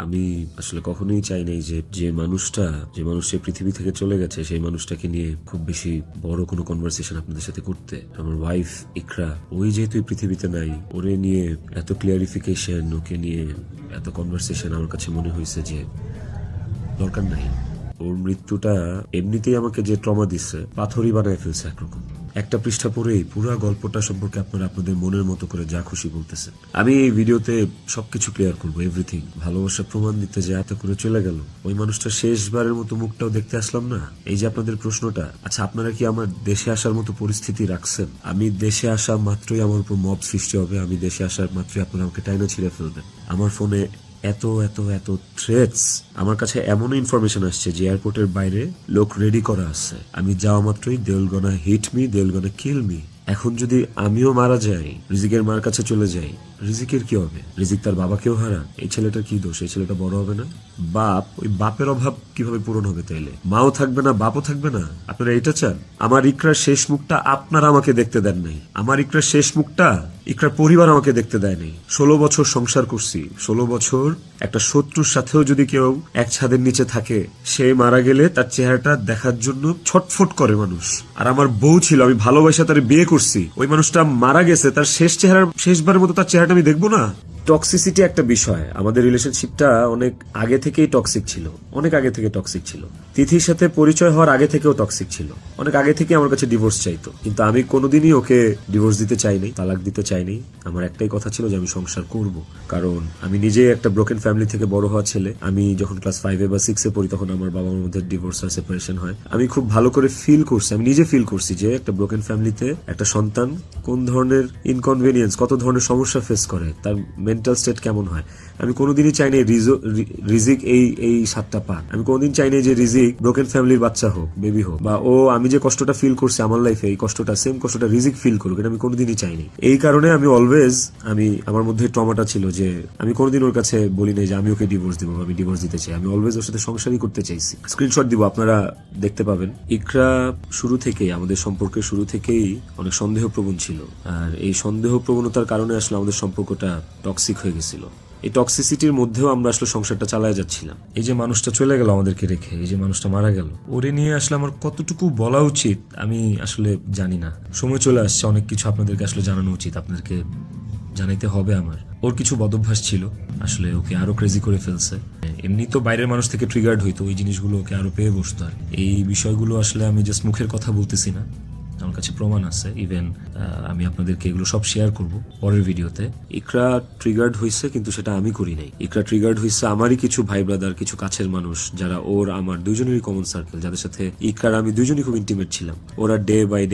আমি আসলে কখনোই চাই নাই যে মানুষটা পৃথিবী থেকে চলে গেছে সেই মানুষটাকে নিয়ে খুব বেশি বড় কোনো কনভারসেশন আপনাদের সাথে করতে। আমার ওয়াইফ ইকরা, ওই যেহেতু এই পৃথিবীতে নাই, ওরে নিয়ে এত ক্লিয়ারিফিকেশন, ওকে নিয়ে এত কনভারসেশন আমার কাছে মনে হয়েছে যে দরকার নাই। ওর মৃত্যুটা এমনিতেই আমাকে যে ট্রমা দিচ্ছে, পাথরই বানায় ফেলছে একরকম। একটা পৃষ্ঠা পড়েই পুরো গল্পটা সম্পর্কে আপনারা আপনাদের মনের মতো করে যা খুশি বলতেছেন। আমি এই ভিডিওতে সবকিছু ক্লিয়ার করবো, এভরিথিং। ভালোবাসার প্রমাণ দিতে যে এত করে চলে গেল, ওই মানুষটা শেষবারের মতো মুখটাও দেখতে আসলাম না। এই যে আপনাদের প্রশ্নটা, আচ্ছা আপনারা কি আমার দেশে আসার মতো পরিস্থিতি রাখছেন? আমি দেশে আসা মাত্রই আমার উপর মব সৃষ্টি হবে, আমি দেশে আসার মাত্রই আপনারা আমাকে টাইনা ছিঁড়ে ফেলবেন। আমার ফোনে এত এত এত থ্রেটস, আমার কাছে এমন ইনফরমেশন আসছে যে এয়ারপোর্টের বাইরে লোক রেডি করা আছে, আমি যাওয়া মাত্রই they will gonna hit me, they will gonna kill me. এখন যদি আমিও মারা যাই, রিজিকের মার কাছে চলে যাই, রিজিকের কি হবে? রিজিক তার বাবাকেও হারান, এই ছেলেটার কি দোষ? এই ছেলেটা বড় হবে না? বাপ, ওই বাপের অভাব কিভাবে পূরণ হবে তাইলে? মাও থাকবে না, বাপও থাকবে না? আপনারা এটা চান? আমার ইকরার শেষ মুখটা আপনারা আমাকে দেখতে দেন নাই। আমার ইকরার শেষ মুখটা ইকরার পরিবার আমাকে দেখতে দেয় নাই। 16 বছর সংসার করছি, 16 বছর একটা শত্রুর সাথেও যদি কেউ এক ছাদের নিচে থাকে, সে মারা গেলে তার চেহারাটা দেখার জন্য ছটফট করে মানুষ। আর আমার বউ ছিল, আমি ভালোবাসা তার বিয়ে করছি, ওই মানুষটা মারা গেছে, তার শেষবারের মতো তার চেহারাটা আমি দেখবো না? টক্সিসিটি একটা বিষয়। আমাদের রিলেশনশিপটা অনেক আগে থেকেই টক্সিক ছিল, অনেক আগে থেকে টক্সিক ছিল। তিথির সাথে পরিচয় হওয়ার আগে থেকেও টক্সিক ছিল, অনেক আগে থেকে আমার কাছে ডিভোর্স চাইতো, কিন্তু আমি কোনোদিনই ওকে ডিভোর্স দিতে চাইনি, তালাক দিতে চাইনি। আমার একটাই কথা ছিল যে আমি সংসার করব, কারণ আমি নিজে একটা ব্রোকেন ফ্যামিলি থেকে বড় হওয়া ছেলে। আমি যখন ক্লাস 5 বা 6 পড়ি তখন আমার বাবা মার মধ্যে ডিভোর্স আর সেপারেশন হয়। আমি খুব ভালো করে ফিল করছি, আমি নিজে ফিল করছি যে একটা ব্রোকেন ফ্যামিলিতে একটা সন্তান কোন ধরনের ইনকনভিনিয়েন্স, কত ধরনের সমস্যা ফেস করে, তার মেন্টাল স্টেট কেমন হয়। আমি কোনোদিনই চাইনি রিজিক এই সাতটা পাক। আমি কোনোদিন চাইনি যে রিজিক ব্রোকেন ফ্যামিলির বাচ্চা হোক, বেবি হোক, বা ও আমি যে কষ্টটা ফিল করছি আমার লাইফে, এই কষ্টটা সেম কষ্টটা রিজিক ফিল করুক, এটা আমি কোনোদিনই চাইনি। এই কারণে আমি অলওয়েজ, আমার মধ্যে ট্রমাটা ছিল যে আমি কোনোদিন ওর কাছে বলি নাই যে আমি ওকে ডিভোর্স দিব, আমি ডিভোর্স দিতে চাই। আমি অলওয়েজ ওর সাথে সংসারই করতে চাইছি। স্ক্রিনশট দিব, আপনারা দেখতে পাবেন। ইকরা শুরু থেকেই, আমাদের সম্পর্কের শুরু থেকেই অনেক সন্দেহপ্রবণ ছিল, আর এই সন্দেহপ্রবণতার কারণে আসলে আমাদের সম্পর্কটা টক্সিক হয়ে গেছিল। এই টক্সিসিটির মধ্যেও আমরা আসলে সংসারটা চালায় যাচ্ছিলাম। এই যে মানুষটা চলে গেল আমাদেরকে রেখে, এই যে মানুষটা মারা গেল, ওরে নিয়ে আসলে আমার কতটুকু বলা উচিত আমি আসলে জানি না। সময় চলে আসছে, অনেক কিছু আপনাদেরকে আসলে জানানো উচিত, আপনাদেরকে জানাইতে হবে। আমার ওর কিছু বদভ্যাস ছিল, আসলে ওকে আরো ক্রেজি করে ফেলছে। এমনি তো বাইরের মানুষ থেকে ট্রিগার্ড হইতো, ওই জিনিসগুলো ওকে আরো পেয়ে বসতো। আর এই বিষয়গুলো আসলে আমি জাস্ট মুখের কথা বলতেছি না, আমার কাছে প্রমাণ আছে। ইভেন আমি আপনাদেরকে এগুলো সব শেয়ার করব পরের ভিডিওতে। ইকরা ট্রিগার্ড হয়েছে, কিন্তু সেটা আমি করি নাই। ইকরা ট্রিগার্ড হয়েছে আমারই কিছু ভাই ব্রাদার, কিছু কাছের মানুষ, যারা ওর আমার দুইজনেরই কমন সার্কেল, যাদের সাথে ইকরার আমি দুইজনই খুব ইন্টিমেট ছিলাম। ওরা ডে বাই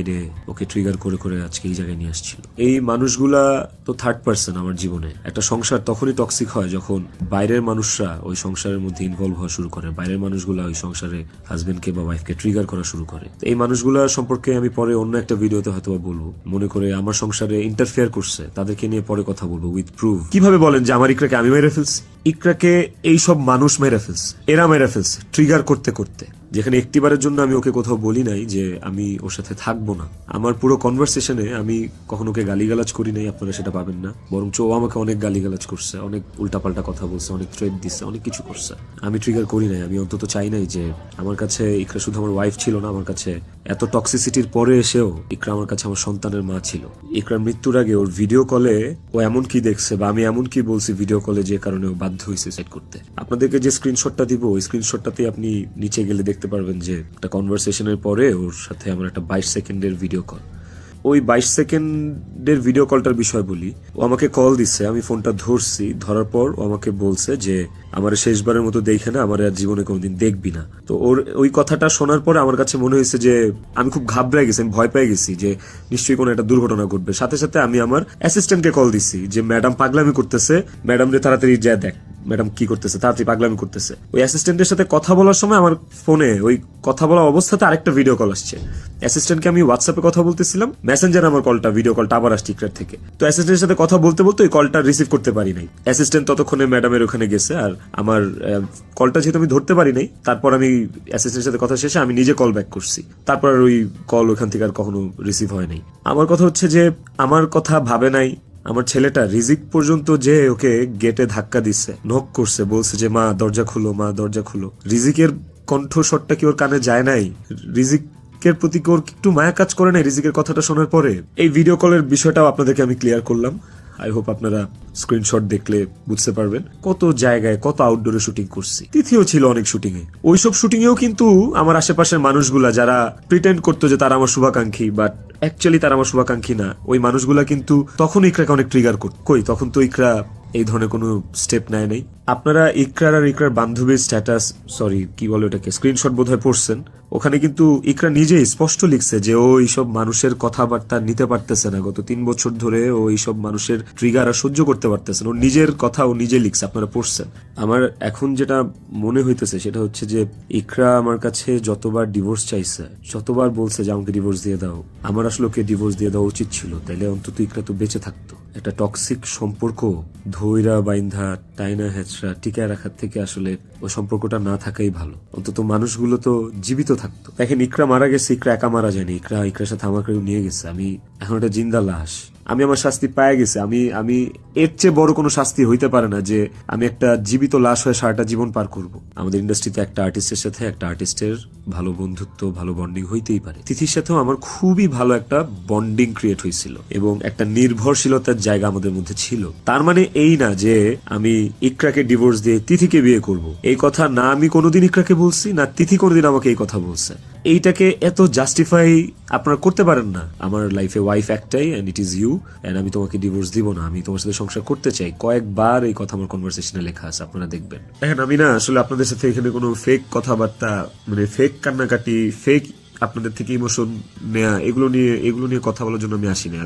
ডে ওকে ট্রিগার করে করে আজকে এই জায়গায় নিয়ে আসছিল। এই মানুষগুলা তো থার্ড পার্সন আমার জীবনে। একটা সংসার তখনই টক্সিক হয় যখন বাইরের মানুষরা ওই সংসারের মধ্যে ইনভলভ হওয়া শুরু করে, বাইরের মানুষগুলা ওই সংসারে হাজবেন্ডকে বা ওয়াইফকে ট্রিগার করা শুরু করে। এই মানুষগুলা সম্পর্কে আমি পরে অন্য একটা ভিডিওতে হয়তো বলবো, মনে করে আমার সংসারে ইন্টারফেয়ার করছে, তাদেরকে নিয়ে পরে কথা বলবো উইথ প্রুফ। কিভাবে বলেন যে আমার ইকরাকে আমি মেরে ফেলছি? ইকরাকে এইসব মানুষ মেরে ফেলছে, এরা মেরে ফেলছে ট্রিগার করতে করতে। যেখানে একটিবারের জন্য আমি ওকে কোথাও বলি নাই যে আমি ওর সাথে থাকবো না। আমার পুরো কনভারসেশনে আমি কখনো ওকে গালিগালাজ করি নাই, আপনারা সেটা পাবেন না। বরঞ্চ ও আমাকে অনেক গালিগালাজ করছে, অনেক উল্টাপাল্টা কথা বলছে, অনেক থ্রেট দিচ্ছে, অনেক কিছু করছে। আমি ট্রিগার করি নাই। আমি অন্তত চাই নাই যে আমার কাছে ইকরা শুধু আমার ওয়াইফ ছিল না, আমার কাছে এত টক্সিসিটির পরে এসেও ইকরা আমার কাছে আমার সন্তানের মা ছিল। ইকরার মৃত্যুর আগে ওর ভিডিও কলে ও এমন কি দেখছে বা আমি এমন কি বলছি ভিডিও কলে যে কারণে ও বাধ্য হয়েছে সুইসাইড করতে। আপনাদেরকে যে স্ক্রিনশটটা দিব, ওই স্ক্রিনশটটাতে আপনি নিচে গেলে দেখতে পারবেন যে একটা কনভারসেশনের পরে ওর সাথে আমার একটা 22 সেকেন্ডের ভিডিও কল। ওই 22 সেকেন্ডের ভিডিও কলটার বিষয় বলি। ও আমাকে কল দিচ্ছে, আমি ফোনটা ধরছি, ধরার পর ও আমাকে বলছে যে আমার শেষবারের মতো দেখে না, আমার আর জীবনে কোনোদিন দেখবি না। তো ওর ওই কথাটা শোনার পরে আমার কাছে মনে হয়েছে যে আমি খুব ঘাবড়ে গেছি, আমি ভয় পেয়ে গেছি যে নিশ্চয়ই কোনো একটা দুর্ঘটনা ঘটবে। সাথে সাথে আমি আমার অ্যাসিস্ট্যান্টকে কল দিছি যে ম্যাডাম পাগলামি করতেছে, ম্যাডাম রে তাড়াতাড়ি যা দেখ ম্যাডাম কি করতেছে, তাড়াতাড়ি পাগলামি করতেছে। ওই অ্যাসিস্ট্যান্টের সাথে কথা বলার সময় আমার ফোনে ওই কথা বলা অবস্থাতে আরেকটা ভিডিও কল আসছে। অ্যাসিস্ট্যান্টকে আমি হোয়াটসঅ্যাপে কথা বলতেছিলাম, মেসেঞ্জারে আমার কলটা, ভিডিও কলটা আবার আসছে ইকরার থেকে। তো অ্যাসিস্ট্যান্টের সাথে কথা বলতে বলতে ওই কলটা রিসিভ করতে পারি নাই। অ্যাসিস্ট্যান্ট ততক্ষণে ম্যাডামের ওখানে গেছে, আর আমার কলটা যেহেতু আমি ধরতে পারি নাই, তারপর আমি অ্যাসিস্ট্যান্টের সাথে কথা শেষে আমি নিজে কল ব্যাক করছি। তারপর ওই কল ওখান থেকে আর কখনো রিসিভ হয় নাই। আমার কথা হচ্ছে যে আমার কথা ভাবে নাই, আমার ছেলেটা রিজিক পর্যন্ত যে ওকে গেটে ধাক্কা দিচ্ছে, নক করছে, বলছে যে মা দরজা খুলো, মা দরজা খুলো। রিজিকের কণ্ঠস্বরটা কি ওর কানে যায় নাই? রিজিকের প্রতি কি ওর একটু মায়া কাজ করে নাই রিজিকের কথাটা শোনার পরে? এই ভিডিও কলের বিষয়টাও আপনাদেরকে আমি ক্লিয়ার করলাম। আই হোপ আপনারা স্ক্রিনশট দেখলে বুঝতে পারবেন কত জায়গায় কত আউটডোরে শুটিং করছি। তিথিও ছিল অনেক শুটিং এ। ওইসব শুটিং এও কিন্তু আমার আশেপাশের মানুষগুলা যারা প্রিটেন্ড করতো যে তারা আমার শুভাকাঙ্ক্ষী, বাট অ্যাকচুয়ালি তারা আমার শুভাকাঙ্ক্ষী না, ওই মানুষগুলা কিন্তু তখন ইকরাকে অনেক ট্রিগার করত। কই তখন তো ইকরা এই ধরনের কোনো স্টেপ নেয় নাই। আপনারা ইকরার আর ইকরার বান্ধবীর স্ট্যাটাস, সরি কি বলে ওটাকে, স্ক্রিনশট বোধহয় পড়ছেন। ওখানে কিন্তু ইকরা নিজেই স্পষ্ট লিখছে যে ও এইসব মানুষের কথাবার্তা নিতে পারতেছে না। গত 3 বছর ধরে ও এইসব মানুষের ট্রিগার আর সহ্য করতে পারতেছে না। ও নিজের কথা ও নিজে লিখছে, আপনারা পড়ছেন। আমার এখন যেটা মনে হইতেছে সেটা হচ্ছে যে ইকরা আমার কাছে যতবার ডিভোর্স চাইছে, যতবার বলছে যে আমাকে ডিভোর্স দিয়ে দাও, আমার আসলে ওকে ডিভোর্স দিয়ে দেওয়া উচিত ছিল। তাইলে অন্তত ইকরা তো বেঁচে থাকতো। একটা টক্সিক সম্পর্ক ধৈরা বাইন্ধা টাইনা হেঁচড়া টিকায় রাখার থেকে আসলে ওই সম্পর্কটা না থাকাই ভালো। অন্তত মানুষগুলো তো জীবিত থাকতো। দেখেন ইকরা মারা গেছে, ইকরা একা মারা যায়নি, ইকরার সাথে আমাকে নিয়ে গেছে। আমি এখন একটা জিন্দা লাশ। আমি আমার শাস্তি পায়ে গেছে। আমি এর চেয়ে বড় কোনো শাস্তি হইতে পারে না যে আমি একটা জীবিত লাশ হয়ে সারাটা জীবন পার করব। আমাদের ইন্ডাস্ট্রিতে একটা আর্টিস্টের সাথে একটা আর্টিস্টের ভালো বন্ধুত্ব, ভালো বন্ডিং হইতেই পারে। তিথির সাথেও আমার খুবই ভালো একটা বন্ডিং ক্রিয়েট হয়েছিল এবং একটা নির্ভরশীলতার জায়গা আমাদের মধ্যে ছিল। তার মানে এই না যে আমি ইকরাকে ডিভোর্স দিয়ে তিথিকে বিয়ে করব। এই কথা না আমি কোনোদিন ইকরাকে বলছি, না তিথি কোনোদিন আমাকে এই কথা বলছে। এইটাকে এত জাস্টিফাই আপনারা করতে পারেন না। আমার লাইফে ওয়াইফ একটাই, and it is you, and আমি তোমাকে ডিভোর্স দিব না, আমি তোমার সাথে সংসার করতে চাই। কয়েকবার এই কথা আমার কনভারসেশনে লেখা আছে, আপনারা দেখবেন। দেখেন আমি না আসলে আপনাদের সাথে এখানে কোনো ফেক কথাবার্তা, মানে ফেক কান্নাকাটি, ফেক আপনাদের থেকে ইমোশন নেয়া, এগুলো নিয়ে কথা বলার জন্য আমি আসিনি।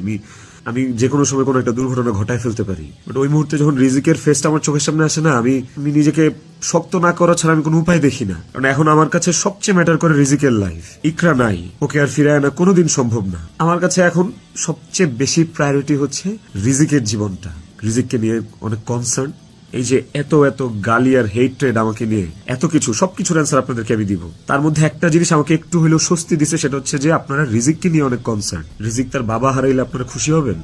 আমি যে কোনো সময় কোনো একটা দুর্ঘটনা ঘটায় ফেলতে পারি, বাট ওই মুহূর্তে যখন রিজিকের ফেসটা আমার চোখের সামনে আসে না, আমি নিজেকে শক্ত না করা ছাড়া আমি কোনো উপায় দেখি না। কারণ এখন আমার কাছে সবচেয়ে ম্যাটার করে রিজিকের লাইফ। ইকরা নাই, ওকে আর ফিরায় না কোনোদিন সম্ভব না। আমার কাছে এখন সবচেয়ে বেশি প্রায়োরিটি হচ্ছে রিজিকের জীবনটা। রিজিককে নিয়ে অনেক কনসার্ন। এই যে এত গালি আর হেট্রেড আমাকে নিয়ে, এত কিছু, সবকিছুর অ্যান্সার আপনাদেরকে আমি দিব। তার মধ্যে একটা জিনিস আমাকে একটু হলেও স্বস্তি দিছে, সেটা হচ্ছে যে আপনারা রিজিককে নিয়ে অনেক কনসার্ন। রিজিক তার বাবা হারাইলে আপনারা খুশি হবেন।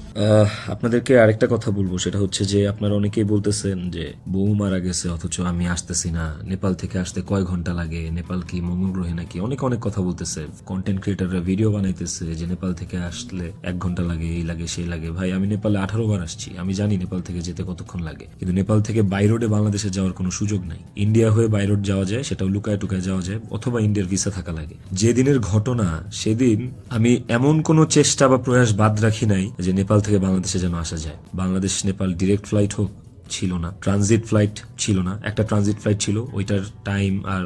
আপনাদেরকে আরেকটা কথা বলবো, সেটা হচ্ছে যে আপনারা অনেকেই বলতেছেন যে বউ মারা গেছে অথচ আমি আসতেছি না, নেপাল থেকে আসতে কয় ঘন্টা লাগে, নেপাল কি মঙ্গল গ্রহে নাকি, অনেক কথা বলতেছে। কন্টেন্ট ক্রিয়েটাররা ভিডিও বানাইতেছে যে নেপাল থেকে আসলে 1 ঘন্টা লাগে, এই লাগে সেই লাগে। ভাই আমি নেপালে 18 বার আসছি, আমি জানি নেপাল থেকে যেতে কতক্ষণ লাগে। কিন্তু নেপাল থেকে বাই রোডে বাংলাদেশে যাওয়ার কোনো সুযোগ নাই। ইন্ডিয়া হয়ে বাই রোড যাওয়া যায়, সেটাও লুকায় টুকায় যাওয়া যায়, অথবা ইন্ডিয়ার ভিসা থাকা লাগে। যেদিনের ঘটনা সেদিন আমি এমন কোনো চেষ্টা বা প্রয়াস বাদ রাখি নাই যে নেপাল থেকে বাংলাদেশে যেন আসা যায়। বাংলাদেশ নেপাল ডিরেক্ট ফ্লাইট হোক, ছিল না। ট্রানজিট ফ্লাইট ছিল না, একটা ট্রানজিট ফ্লাইট ছিল, ওইটার টাইম আর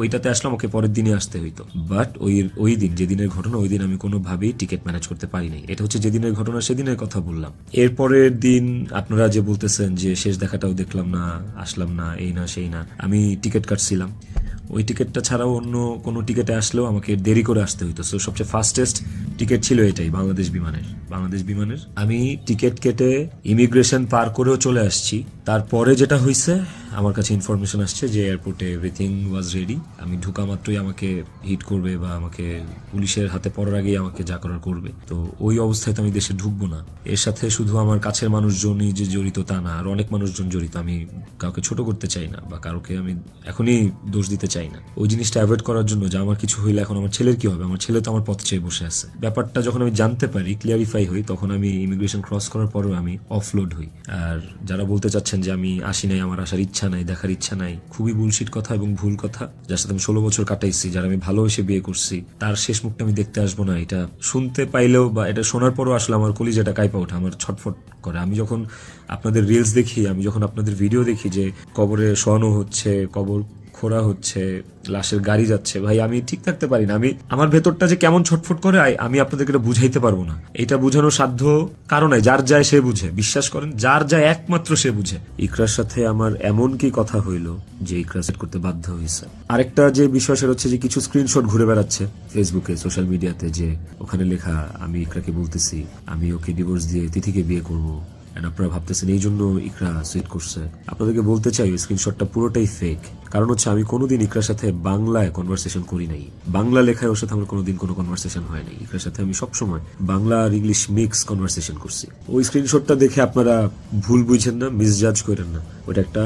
ওইটাতে আসলে আমাকে পরের দিনই আসতে হইতো। বাট ওই দিন যেদিনের ঘটনা, ওই দিন আমি কোনোভাবেই টিকিট ম্যানেজ করতে পারি নাই। এটা হচ্ছে যেদিনের ঘটনা, সেদিনের কথা বললাম। এরপরের দিন আপনারা যে বলতেছেন যে শেষ দেখাটাও দেখলাম না, আসলাম না, এই না সেই না, আমি টিকিট কাটছিলাম। ওই টিকিটটা ছাড়াও অন্য কোনো টিকিটে আসলেও আমাকে দেরি করে আসতে হইতো। সো সবচেয়ে ফাস্টেস্ট টিকিট ছিল এটাই, বাংলাদেশ বিমানের। আমি টিকিট কেটে ইমিগ্রেশন পার করেও চলে আসছি। তারপরে যেটা হয়েছে, আমার কাছে ইনফরমেশন আসছে যে এয়ারপোর্টে এভরিথিং ওয়াজ রেডি। আমি ঢোকা মাত্রই আমাকে হিট করবে বা আমাকে পুলিশের হাতে পড়ার আগেই আমাকে যা করার করবে। তো ওই অবস্থায় তো আমি দেশে ঢুকবো না। এর সাথে শুধু আমার কাছের মানুষজনই যে জড়িত তা না, আর অনেক মানুষজন জড়িত। আমি কাউকে ছোট করতে চাই না বা কাউকে আমি এখনই দোষ দিতে চাই না। ওই জিনিসটা অ্যাভয়েড করার জন্য যে আমার কিছু হইলে এখন আমার ছেলের কি হবে, আমার ছেলে তো আমার পথ চেয়ে বসে আছে। ব্যাপারটা যখন আমি জানতে পারি, ক্লিয়ারিফাই হই, তখন আমি ইমিগ্রেশন ক্রস করার পরেও আমি অফলোড হই। আর যারা বলতে চাচ্ছেন যে আমি আসি নাই, আমার আসার ইচ্ছা নাই, দেখার ইচ্ছা নাই, খুবই বুলশিট কথা এবং ভুল কথা। যার সাথে আমি 16 বছর কাটাইছি, যারা আমি ভালোবেসে বিয়ে করছি, তার শেষ মুখটা আমি দেখতে আসবো না, এটা শুনতে পাইলেও বা এটা শোনার পরও আসলে আমার কলিজাটা কাঁপা ওঠে, আমার ছটফট করে। আমি যখন আপনাদের রিলস দেখি, আমি যখন আপনাদের ভিডিও দেখি যে কবরে শোয়ানো হচ্ছে, কবর খোঁড়া হচ্ছে, লাশের গাড়ি যাচ্ছে, ভাই আমি ঠিক থাকতে পারি না। আমার ভেতরটা যে কেমন ছটফট করে, আমি আপনাদেরকে এটা বুঝাইতে পারবো না। এটা বুঝানোর সাধ্য কারণ নাই, যার যায় সে বুঝে। বিশ্বাস করেন, যার যায় একমাত্র সে বুঝে। ইকরার সাথে আমার এমন কি কথা হইলো যে ইকরা সেট করতে বাধ্য হয়েছে। আরেকটা যে বিষয় সেটা হচ্ছে যে কিছু স্ক্রিনশট ঘুরে বেড়াচ্ছে ফেসবুকে, সোশ্যাল মিডিয়াতে, যে ওখানে লেখা আমি ইকরাকে বলতেছি আমি ওকে ডিভোর্স দিয়ে তিথিকে বিয়ে করবো। আপনারা ভাবতেছেন এই জন্য ইকরা সুইট করছে। আপনাদেরকে বলতে চাই স্ক্রিনশটটা পুরোটাই ফেক। কারণ হচ্ছে আমি কোনোদিন ইকরার সাথে বাংলায় কনভারসেশন করি নাই, বাংলা লেখায় ওর সাথে আমার কোনোদিন কোনো কনভারসেশন হয় নাই। ইকরার সাথে আমি সবসময় বাংলা আর ইংলিশ মিক্স কনভারসেশন করছি। ওই স্ক্রিনশটটা দেখে আপনারা ভুল বুঝেন না, মিসজাজ করেন না, ওটা একটা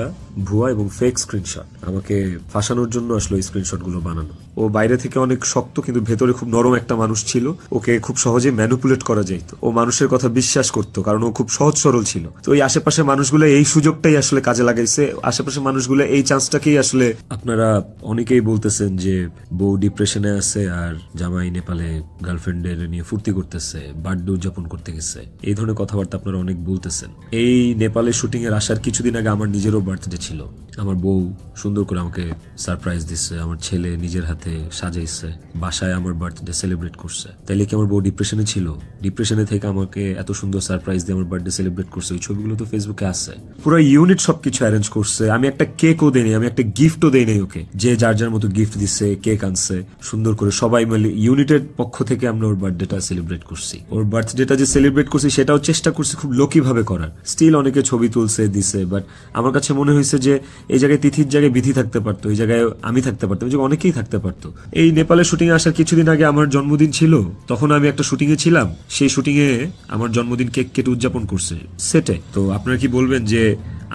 ভুয়া এবং ফেক স্ক্রিনশট। আমাকে ফাঁসানোর জন্য আসলে ওই স্ক্রিনশট গুলো বানানো। ও বাইরে থেকে অনেক শক্ত কিন্তু ভেতরে খুব নরম একটা মানুষ ছিল, ওকে খুব সহজে ম্যানিপুলেট করা যেত। ও মানুষের কথা বিশ্বাস করতো কারণ ও খুব সহজ সরল ছিল। তো ওই আশেপাশে মানুষগুলো এই সুযোগটাই আসলে কাজে লাগাইছে, আশেপাশে মানুষগুলো এই চান্সটাকেই আসলে। আপনারা অনেকেই বলতেছেন যে বউ ডিপ্রেশনে আছে আর জামাই নেপালে গার্লফ্রেন্ডের নিয়ে ফুর্তি করতেছে, বার্থডে উদযাপন করতে গেছে, এই ধরনের কথাবার্তা আপনারা অনেক বলতেছেন। এই নেপালে শুটিং এর আসার কিছুদিন আগে আমার নিজেরও বার্থডে ছিল। আমার বউ সুন্দর করে আমাকে সারপ্রাইজ দিচ্ছে, আমার ছেলে নিজের হাতে সাজাইছে, বাসায় আমার বার্থডে সেলিব্রেট করছে। তাইলে কি আমার বউ ডিপ্রেশনে ছিল? ডিপ্রেশনে থেকে আমাকে এত সুন্দর সারপ্রাইজ দিয়ে আমার বার্থডে সেলিব্রেট করছে, ওই ছবিগুলো তো ফেসবুকে আছে। পুরো ইউনিট সবকিছু অ্যারেঞ্জ করছে। আমি একটা কেকও দেই নাই, আমি একটা গিফটও দেই নাই ওকে। যে যার যার মতো গিফট দিচ্ছে, কেক আনছে সুন্দর করে, সবাই মিলে ইউনিটের পক্ষ থেকে আমরা ওর বার্থডেটা সেলিব্রেট করছি। ওর বার্থডেটা যে সেলিব্রেট করছি সেটাও চেষ্টা করছি খুব লোকি ভাবে করার। স্টিল অনেকে ছবি তুলছে, দিছে, বাট আমার কাছে মনে হয়েছে যে এই জায়গায় তিথির জায়গায় বিধি থাকতে পারতো, এই জায়গায় আমি থাকতে পারতাম, এই জায়গায় অনেকেই থাকতে পারতো। এই নেপালে শুটিং এ আসার কিছুদিন আগে আমার জন্মদিন ছিল, তখন আমি একটা শুটিং এ ছিলাম। সেই শুটিং এ আমার জন্মদিন কেক কেটে উদযাপন করছে সেটে। তো আপনারা কি বলবেন যে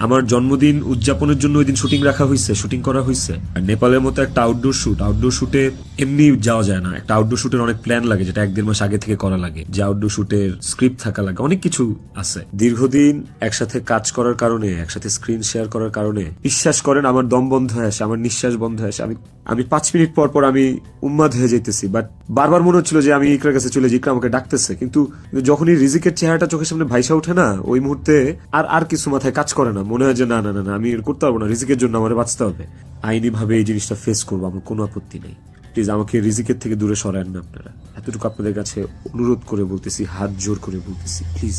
আমার জন্মদিন উদযাপনের জন্য ওই দিন শুটিং রাখা হয়েছে, শুটিং করা হয়েছে? আর নেপালের মতো একটা আউটডোর শুটে এমনি যাওয়া যায় না। একটা আউটডোর শুটের অনেক প্ল্যান লাগে, যেটা 1-1.5 মাস আগে থেকে করা লাগে। যে আউটডোর শুটের স্ক্রিপ্ট থাকা লাগে, অনেক কিছু আছে। দীর্ঘদিন একসাথে কাজ করার কারণে, একসাথে স্ক্রিন শেয়ার করার কারণে বিশ্বাস করেন আমার দম বন্ধ হয়ে আসে, আমার নিঃশ্বাস বন্ধ হয়ে আসে। আমি 5 মিনিট পর পর আমি উন্মাদ হয়ে যাইতেছি, বাট বারবার মনে হচ্ছিল যে আমি ইকরার কাছে চলে যাই, ইকরা আমাকে ডাকতেছে। কিন্তু যখনই রিজিকের চেহারাটা চোখের সামনে ভাইসা ওঠে না, ওই মুহূর্তে আর কিছু মাথায় কাজ করে না। মনে হয় যে না না না না, আমি এর করতে পারবো না, রিজিকের জন্য আমার বাঁচতে হবে। আইনি ভাবে এই জিনিসটা ফেস করবো, আমার কোনো আপত্তি নেই। প্লিজ আমাকে রিজিকের থেকে দূরে সরায়েন না আপনারা। এতটুকু আপনাদের কাছে অনুরোধ করে বলতেছি, হাত জোর করে বলতেছি, প্লিজ।